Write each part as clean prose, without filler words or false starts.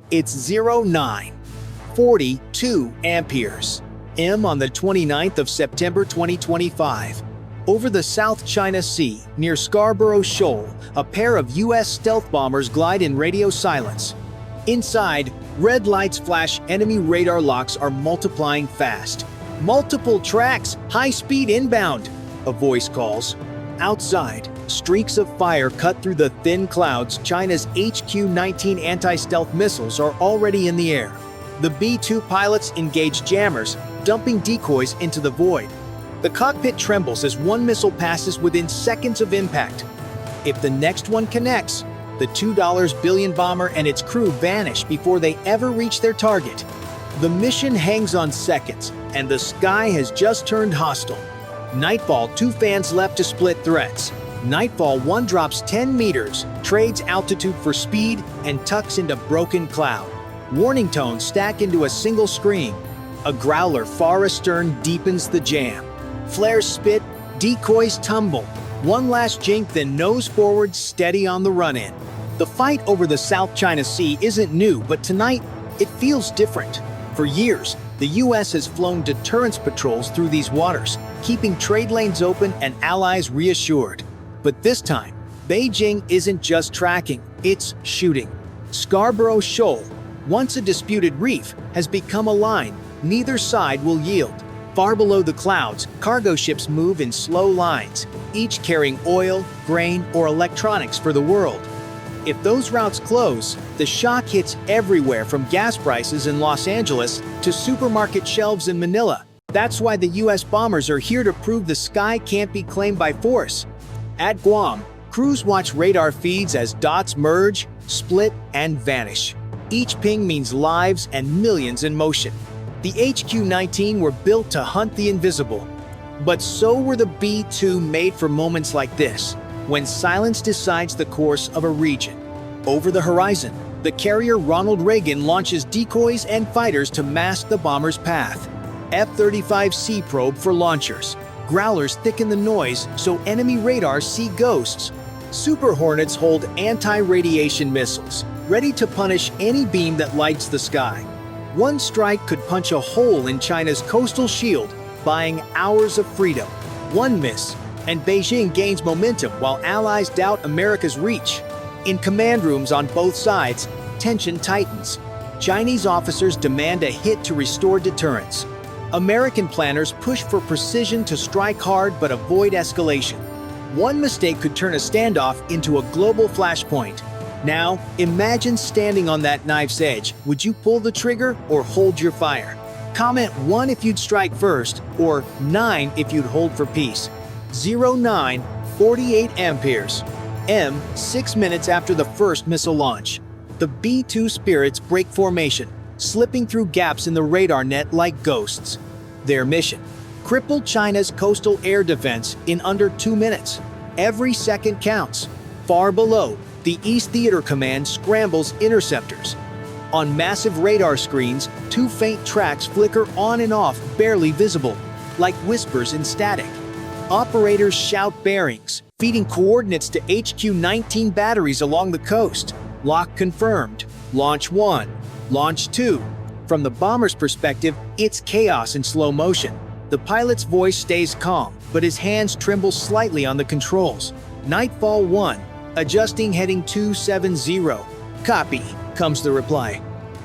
It's 0942 amperes. M on the 29th of September 2025. Over the South China Sea, near Scarborough Shoal, a pair of U.S. stealth bombers glide in radio silence. Inside, red lights flash, enemy radar locks are multiplying fast. Multiple tracks, high speed inbound, a voice calls. Outside, streaks of fire cut through the thin clouds. China's HQ-19 anti-stealth missiles are already in the air. The B-2 pilots engage jammers, dumping decoys into the void. The cockpit trembles as one missile passes within seconds of impact. If the next one connects, the $2 billion bomber and its crew vanish before they ever reach their target. The mission hangs on seconds, and the sky has just turned hostile. Nightfall 2 fans left to split threats. Nightfall 1 drops 10 meters, trades altitude for speed, and tucks into broken cloud. Warning tones stack into a single scream. A growler far astern deepens the jam. Flares spit, decoys tumble. One last jink, then nose forward, steady on the run-in. The fight over the South China Sea isn't new, but tonight, it feels different. For years, the U.S. has flown deterrence patrols through these waters, keeping trade lanes open and allies reassured. But this time, Beijing isn't just tracking, it's shooting. Scarborough Shoal, once a disputed reef, has become a line. Neither side will yield. Far below the clouds, cargo ships move in slow lines, each carrying oil, grain, or electronics for the world. If those routes close, the shock hits everywhere, from gas prices in Los Angeles to supermarket shelves in Manila. That's why the U.S. bombers are here to prove the sky can't be claimed by force. At Guam, crews watch radar feeds as dots merge, split, and vanish. Each ping means lives and millions in motion. The HQ-19 were built to hunt the invisible. But so were the B-2, made for moments like this, when silence decides the course of a region. Over the horizon, the carrier Ronald Reagan launches decoys and fighters to mask the bomber's path. F-35C probe for launchers. Growlers thicken the noise so enemy radars see ghosts. Super Hornets hold anti-radiation missiles, ready to punish any beam that lights the sky. One strike could punch a hole in China's coastal shield, buying hours of freedom. One miss, and Beijing gains momentum while allies doubt America's reach. In command rooms on both sides, tension tightens. Chinese officers demand a hit to restore deterrence. American planners push for precision to strike hard but avoid escalation. One mistake could turn a standoff into a global flashpoint. Now, imagine standing on that knife's edge. Would you pull the trigger or hold your fire? Comment 1 if you'd strike first, or 9 if you'd hold for peace. 0948 amperes. M, 6 minutes after the first missile launch. The B-2 spirits break formation, slipping through gaps in the radar net like ghosts. Their mission: cripple China's coastal air defense in under 2 minutes. Every second counts. Far below, the East Theater Command scrambles interceptors. On massive radar screens, 2 faint tracks flicker on and off, barely visible, like whispers in static. Operators shout bearings, feeding coordinates to HQ-19 batteries along the coast. Lock confirmed. Launch 1. Launch 2. From the bomber's perspective, it's chaos in slow motion. The pilot's voice stays calm, but his hands tremble slightly on the controls. Nightfall 1. Adjusting heading 270. Copy, comes the reply.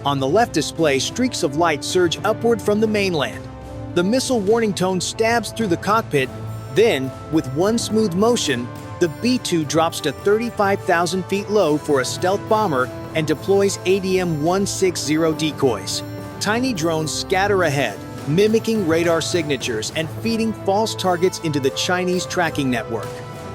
On the left display, streaks of light surge upward from the mainland. The missile warning tone stabs through the cockpit. Then, with one smooth motion, the B-2 drops to 35,000 feet low for a stealth bomber and deploys ADM-160 decoys. Tiny drones scatter ahead, mimicking radar signatures and feeding false targets into the Chinese tracking network.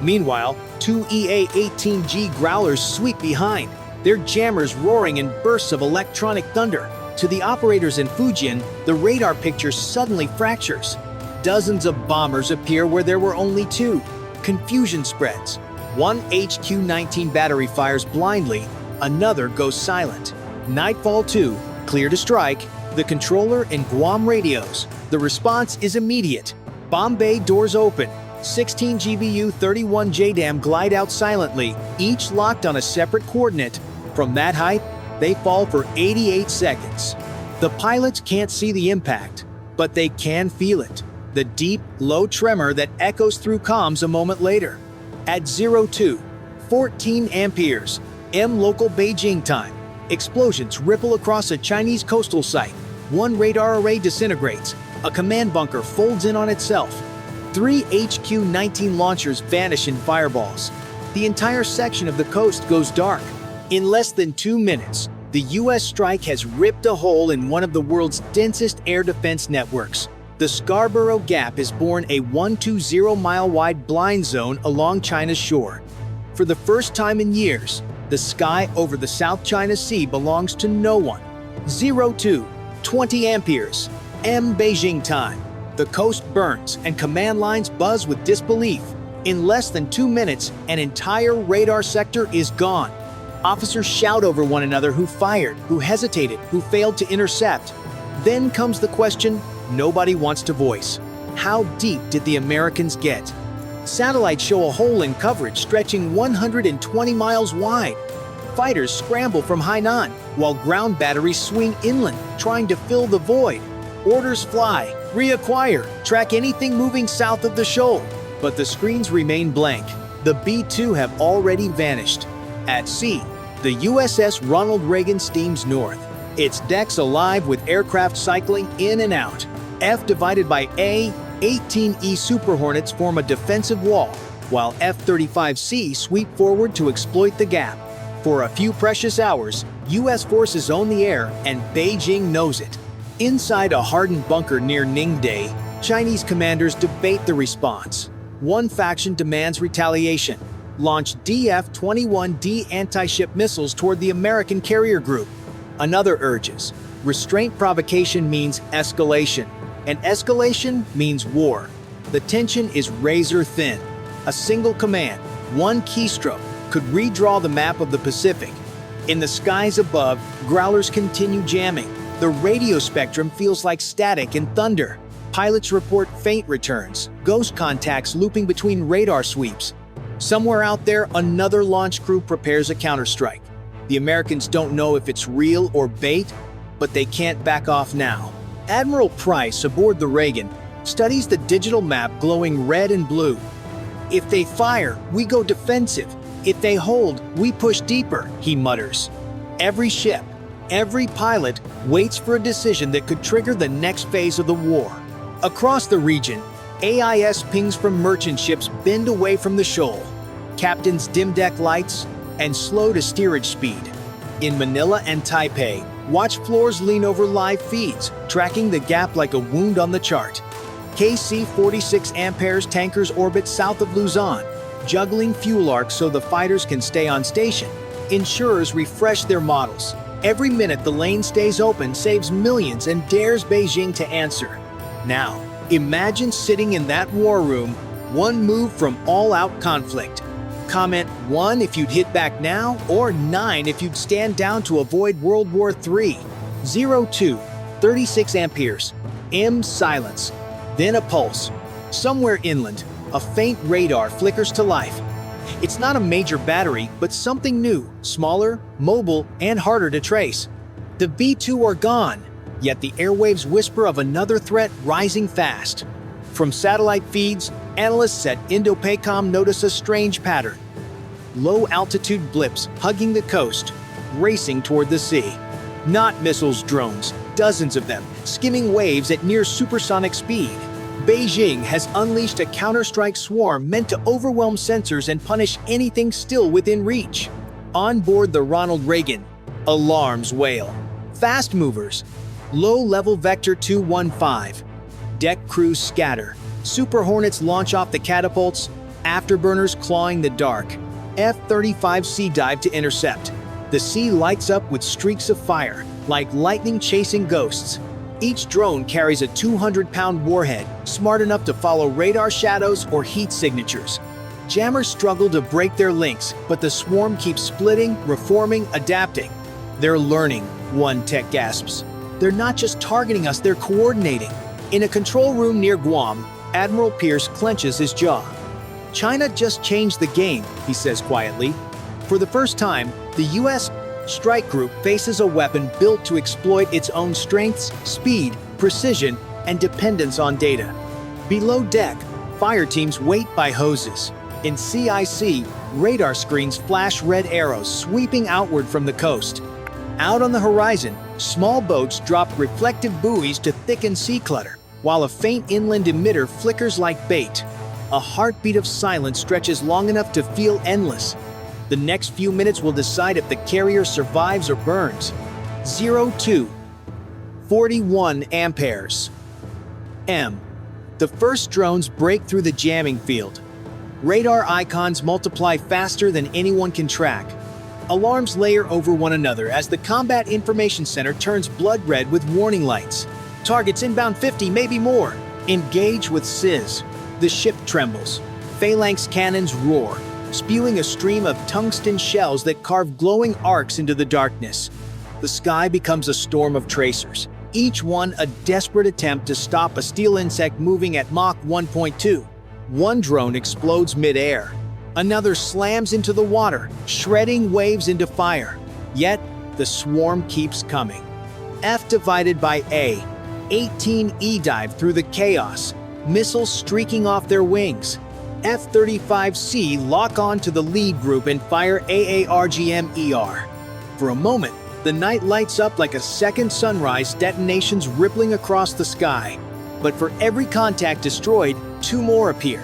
Meanwhile, 2 EA-18G Growlers sweep behind, their jammers roaring in bursts of electronic thunder. To the operators in Fujian, the radar picture suddenly fractures. Dozens of bombers appear where there were only 2. Confusion spreads. One HQ-19 battery fires blindly, another goes silent. Nightfall 2, clear to strike. The controller in Guam radios. The response is immediate. Bomb bay doors open. 16 GBU 31 JDAM glide out silently, each locked on a separate coordinate. From that height, They fall for 88 seconds. The pilots can't see the impact, but they can feel it. The deep, low tremor that echoes through comms a moment later. At 02:14 amperes, M local Beijing time, explosions ripple across a Chinese coastal site. One radar array disintegrates. A command bunker folds in on itself. 3 HQ-19 launchers vanish in fireballs. The entire section of the coast goes dark. In less than 2 minutes, the US strike has ripped a hole in one of the world's densest air defense networks. The Scarborough Gap is born a 120-mile-wide blind zone along China's shore. For the first time in years, the sky over the South China Sea belongs to no one. 02:20 amperes, M Beijing time. The coast burns and command lines buzz with disbelief. In less than 2 minutes, an entire radar sector is gone. Officers shout over one another who fired, who hesitated, who failed to intercept. Then comes the question nobody wants to voice. How deep did the Americans get? Satellites show a hole in coverage stretching 120 miles wide. Fighters scramble from Hainan, while ground batteries swing inland, trying to fill the void. Orders fly, reacquire, track anything moving south of the shoal. But the screens remain blank. The B-2 have already vanished. At sea, the USS Ronald Reagan steams north, its decks alive with aircraft cycling in and out. F divided by A, 18E Super Hornets form a defensive wall, while F-35C sweep forward to exploit the gap. For a few precious hours, US forces own the air, and Beijing knows it. Inside a hardened bunker near Ningde, Chinese commanders debate the response. One faction demands retaliation. Launch DF-21D anti-ship missiles toward the American carrier group. Another urges, restraint provocation means escalation, and escalation means war. The tension is razor thin. A single command, one keystroke, could redraw the map of the Pacific. In the skies above, growlers continue jamming. The radio spectrum feels like static and thunder. Pilots report faint returns, ghost contacts looping between radar sweeps. Somewhere out there, another launch crew prepares a counterstrike. The Americans don't know if it's real or bait, but they can't back off now. Admiral Price, aboard the Reagan, studies the digital map glowing red and blue. If they fire, we go defensive. If they hold, we push deeper, he mutters. Every ship, every pilot waits for a decision that could trigger the next phase of the war. Across the region, AIS pings from merchant ships bend away from the shoal. Captains dim deck lights and slow to steerage speed. In Manila and Taipei, watch floors lean over live feeds, tracking the gap like a wound on the chart. KC-46 amperes tankers orbit south of Luzon, juggling fuel arcs so the fighters can stay on station. Insurers refresh their models. Every minute the lane stays open saves millions and dares Beijing to answer. Now, imagine sitting in that war room, one move from all-out conflict. Comment 1 if you'd hit back now, or 9 if you'd stand down to avoid World War III. 02:36 amperes. M silence. Then a pulse. Somewhere inland, a faint radar flickers to life. It's not a major battery, but something new, smaller, mobile, and harder to trace. The B-2 are gone, yet the airwaves whisper of another threat rising fast. From satellite feeds, analysts at Indo-PACOM notice a strange pattern. Low-altitude blips hugging the coast, racing toward the sea. Not missiles, drones, dozens of them, skimming waves at near supersonic speed. Beijing has unleashed a counterstrike swarm meant to overwhelm sensors and punish anything still within reach. On board the Ronald Reagan, alarms wail. Fast movers. Low-level Vector 215. Deck crews scatter. Super Hornets launch off the catapults, afterburners clawing the dark. F-35C dive to intercept. The sea lights up with streaks of fire, like lightning chasing ghosts. Each drone carries a 200-pound warhead, smart enough to follow radar shadows or heat signatures. Jammers struggle to break their links, but the swarm keeps splitting, reforming, adapting. They're learning, one tech gasps. They're not just targeting us, they're coordinating. In a control room near Guam, Admiral Pierce clenches his jaw. China just changed the game, he says quietly. For the first time, the US Strike Group faces a weapon built to exploit its own strengths, speed, precision, and dependence on data. Below deck, fire teams wait by hoses. In CIC, radar screens flash red arrows sweeping outward from the coast. Out on the horizon, small boats drop reflective buoys to thicken sea clutter, while a faint inland emitter flickers like bait. A heartbeat of silence stretches long enough to feel endless. The next few minutes will decide if the carrier survives or burns. 02. 41 amperes. M. The first drones break through the jamming field. Radar icons multiply faster than anyone can track. Alarms layer over one another as the Combat Information Center turns blood red with warning lights. Targets inbound 50, maybe more. Engage with SIS. The ship trembles. Phalanx cannons roar, spewing a stream of tungsten shells that carve glowing arcs into the darkness. The sky becomes a storm of tracers, each one a desperate attempt to stop a steel insect moving at Mach 1.2. One drone explodes mid-air. Another slams into the water, shredding waves into fire. Yet, the swarm keeps coming. F divided by A. 18E dive through the chaos, missiles streaking off their wings. F-35C lock on to the lead group and fire AARGM-ER. For a moment, the night lights up like a second sunrise, detonations rippling across the sky. But for every contact destroyed, two more appear.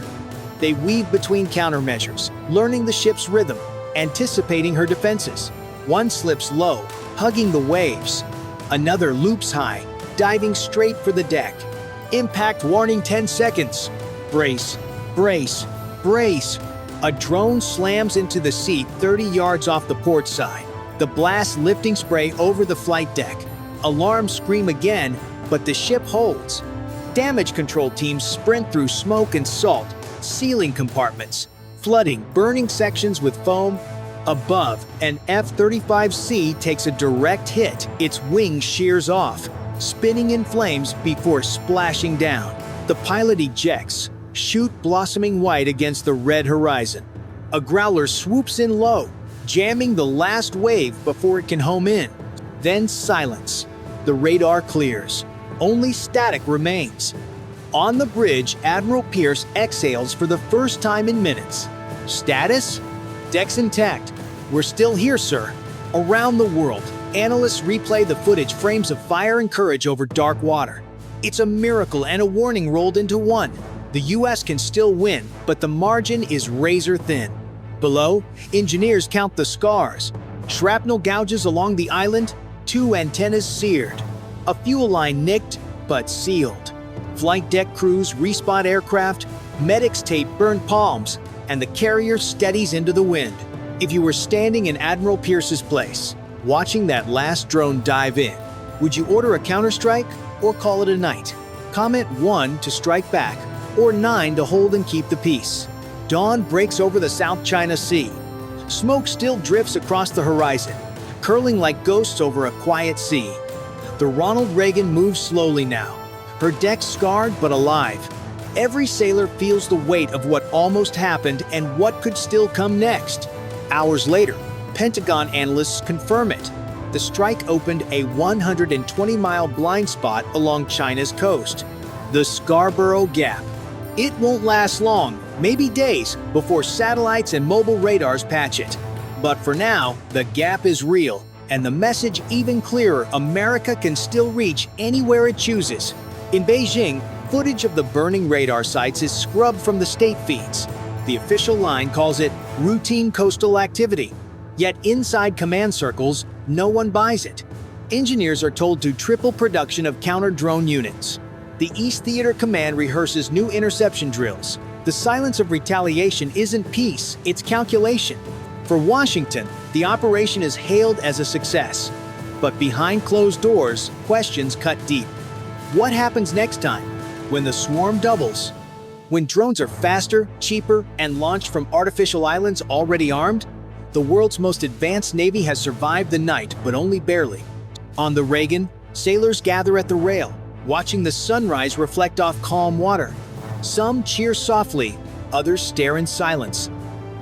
They weave between countermeasures, learning the ship's rhythm, anticipating her defenses. One slips low, hugging the waves. Another loops high, diving straight for the deck. Impact warning 10 seconds. Brace, brace, brace. A drone slams into the sea 30 yards off the port side. The blast lifting spray over the flight deck. Alarms scream again, but the ship holds. Damage control teams sprint through smoke and salt, sealing compartments, flooding burning sections with foam. Above, an F-35C takes a direct hit, its wing shears off, spinning in flames before splashing down. The pilot ejects, chute blossoming white against the red horizon. A growler swoops in low, jamming the last wave before it can home in. Then silence. The radar clears. Only static remains. On the bridge, Admiral Pierce exhales for the first time in minutes. Status? Deck's intact. We're still here, sir. Around the world, analysts replay the footage, frames of fire and courage over dark water. It's a miracle and a warning rolled into one. The US can still win, but the margin is razor thin. Below, engineers count the scars. Shrapnel gouges along the island, 2 antennas seared. A fuel line nicked, but sealed. Flight deck crews respot aircraft, medics tape burned palms, and the carrier steadies into the wind. If you were standing in Admiral Pierce's place, watching that last drone dive in, would you order a counterstrike or call it a night? Comment 1 to strike back, or 9 to hold and keep the peace. Dawn breaks over the South China Sea. Smoke still drifts across the horizon, curling like ghosts over a quiet sea. The Ronald Reagan moves slowly now, her deck scarred but alive. Every sailor feels the weight of what almost happened and what could still come next. Hours later, Pentagon analysts confirm it. The strike opened a 120-mile blind spot along China's coast, the Scarborough Gap. It won't last long, maybe days, before satellites and mobile radars patch it. But for now, the gap is real, and the message even clearer: America can still reach anywhere it chooses. In Beijing, footage of the burning radar sites is scrubbed from the state feeds. The official line calls it routine coastal activity. Yet inside command circles, no one buys it. Engineers are told to triple production of counter-drone units. The East Theater Command rehearses new interception drills. The silence of retaliation isn't peace, it's calculation. For Washington, the operation is hailed as a success. But behind closed doors, questions cut deep. What happens next time? When the swarm doubles? When drones are faster, cheaper, and launched from artificial islands already armed? The world's most advanced navy has survived the night, but only barely. On the Reagan, sailors gather at the rail, watching the sunrise reflect off calm water. Some cheer softly, others stare in silence.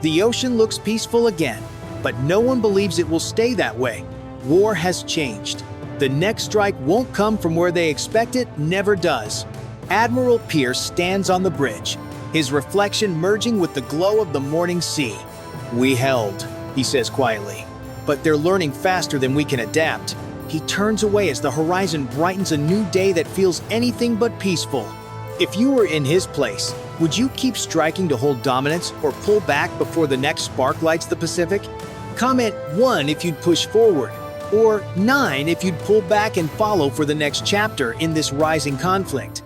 The ocean looks peaceful again, But no one believes it will stay that way. War has changed. The next strike won't come from where they expect it, never does. Admiral Pierce stands on the bridge, his reflection merging with the glow of the morning sea. "We held," he says quietly, "but they're learning faster than we can adapt." He turns away as the horizon brightens a new day that feels anything but peaceful. If you were in his place, would you keep striking to hold dominance or pull back before the next spark lights the Pacific? Comment 1 if you'd push forward, or 9 if you'd pull back and follow for the next chapter in this rising conflict.